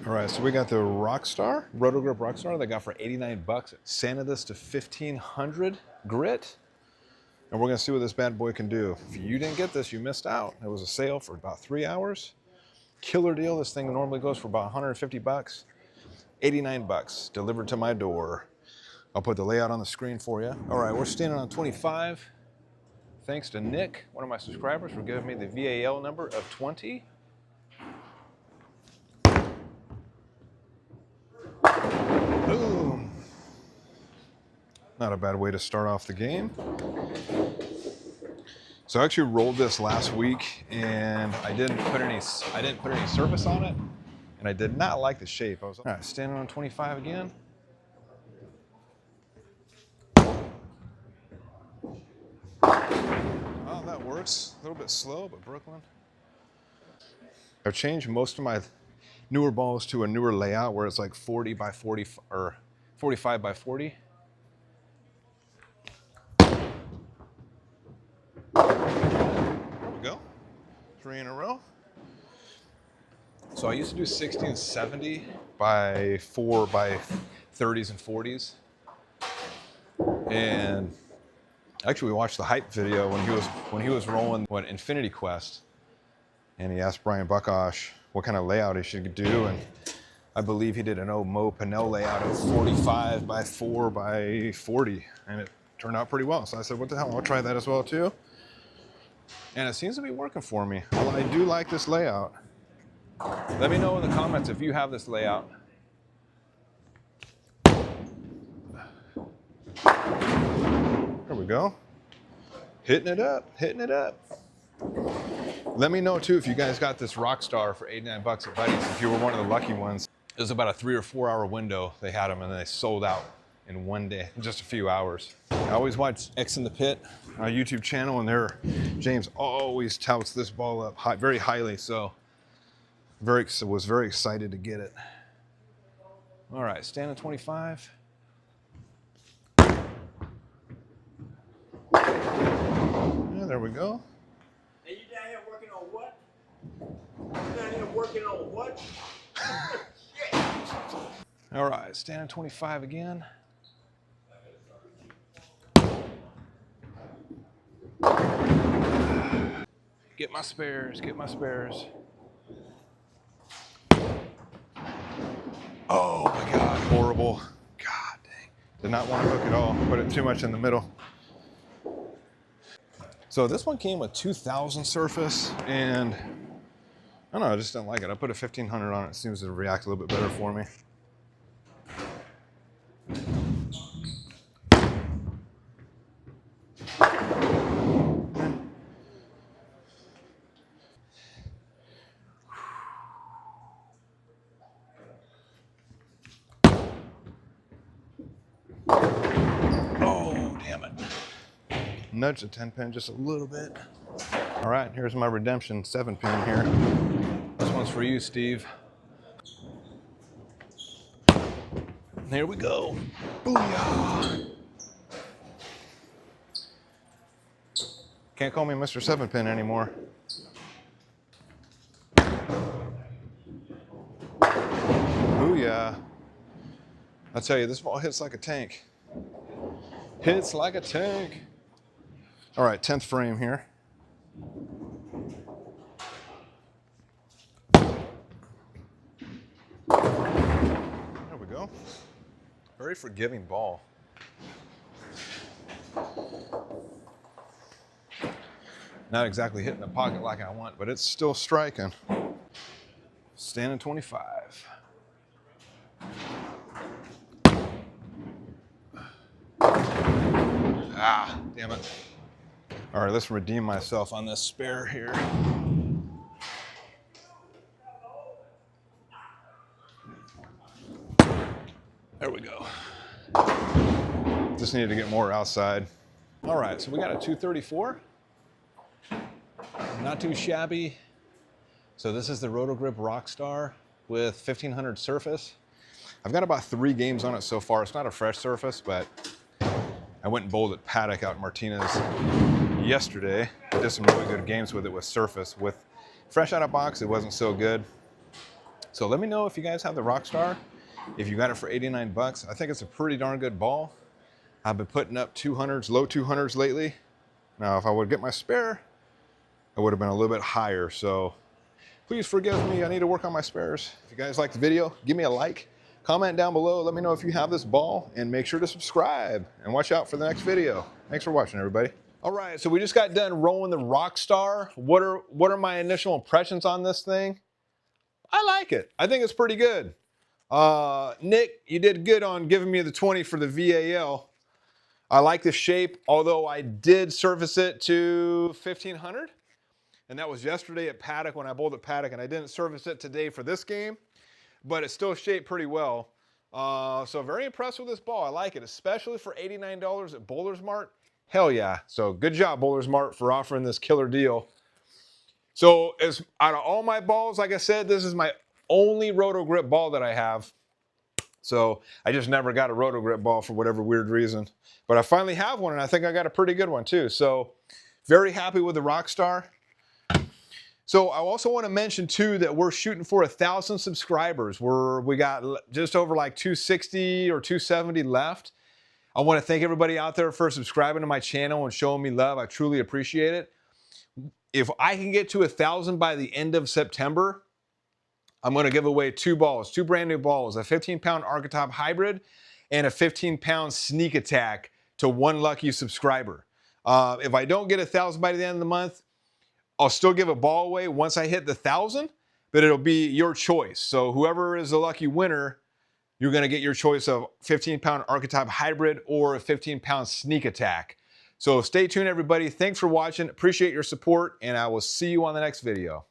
All right, so we got the Rockstar, Roto-Grip Rockstar that I got for 89 bucks. Sanded this to 1500 grit, and we're gonna see what this bad boy can do. If you didn't get this, you missed out. It was a sale for about 3 hours. Killer deal. This thing normally goes for about 150 bucks. 89 bucks, delivered to my door. I'll put the layout on the screen for you. All right, we're standing on 25. Thanks to Nick, one of my subscribers, for giving me the VAL number of 20. Boom. Not a bad way to start off the game. So I actually rolled this last week and I didn't put any surface on it, and I did not like the shape. I was all right, standing on 25 again. Oh, that works. A little bit slow, but Brooklyn. I've changed most of my newer balls to a newer layout where it's like 40 by 40 or 45 by 40. There we go. 3 in a row. So I used to do 60 and 70 by 4 by 30s and 40s. And actually we watched the hype video when he was rolling Infinity Quest, and he asked Brian Buckosh what kind of layout he should do, and I believe he did an old Mo Pinnell layout of 45 by 4 by 40, and it turned out pretty well. So I said, what the hell, I'll try that as well too. And it seems to be working for me. Well, I do like this layout. Let me know in the comments if you have this layout. There we go. Hitting it up, hitting it up. Let me know too if you guys got this Rockstar for 89 bucks at Buddy's, if you were one of the lucky ones. It was about a 3 or 4 hour window they had them, and they sold out in one day, in just a few hours. I always watch X in the Pit on our YouTube channel, and James always touts this ball up very highly, so was very excited to get it. All right, stand at 25. Yeah, there we go. And you down here working on what? You down here working on what? All right, stand at 25 again. Get my spares, get my spares. Oh my God, horrible. God dang. Did not want to hook at all. Put it too much in the middle. So this one came with 2000 surface, and I don't know, I just didn't like it. I put a 1500 on it. It seems to react a little bit better for me. Oh, damn it. Nudge the 10 pin just a little bit. All right, here's my redemption 7 pin here. This one's for you, Steve. There we go. Booyah! Can't call me Mr. 7 pin anymore. Booyah! I tell you, this ball hits like a tank. Hits like a tank. All right, 10th frame here. There we go. Very forgiving ball. Not exactly hitting the pocket like I want, but it's still striking. Standing 25. Ah, damn it. All right, let's redeem myself on this spare here. There we go. Just needed to get more outside. All right, so we got a 234. Not too shabby. So this is the Roto-Grip Rockstar with 1500 surface. I've got about 3 games on it so far. It's not a fresh surface, but I went and bowled at Paddock out in Martinez yesterday. I did some really good games with it with surface. With fresh out of box, it wasn't so good. So let me know if you guys have the Rockstar, if you got it for 89 bucks. I think it's a pretty darn good ball. I've been putting up 200s, low 200s lately. Now, if I would get my spare, it would have been a little bit higher. So please forgive me. I need to work on my spares. If you guys like the video, give me a like, comment down below. Let me know if you have this ball, and make sure to subscribe and watch out for the next video. Thanks for watching, everybody. All right, so we just got done rolling the Rockstar. What are my initial impressions on this thing? I like it. I think it's pretty good. Nick, you did good on giving me the 20 for the VAL. I like the shape, although I did service it to 1500. And that was yesterday at Paddock when I bowled at Paddock, and I didn't service it today for this game, but it's still shaped pretty well. So very impressed with this ball. I like it, especially for $89 at Bowler's Mart. Hell yeah. So good job, Bowler's Mart, for offering this killer deal. So as out of all my balls, like I said, this is my only Roto-Grip ball that I have. So I just never got a Roto-Grip ball for whatever weird reason. But I finally have one, and I think I got a pretty good one too. So very happy with the Rockstar. So I also want to mention too that we're shooting for 1,000 subscribers. We got just over like 260 or 270 left. I want to thank everybody out there for subscribing to my channel and showing me love. I truly appreciate it. If I can get to 1,000 by the end of September, I'm going to give away two balls, two brand new balls, a 15-pound Archetype Hybrid and a 15-pound Sneak Attack to one lucky subscriber. If I don't get 1,000 by the end of the month, I'll still give a ball away once I hit the 1,000, but it'll be your choice. So whoever is the lucky winner, you're going to get your choice of 15-pound Archetype Hybrid or a 15-pound Sneak Attack. So stay tuned, everybody. Thanks for watching. Appreciate your support, and I will see you on the next video.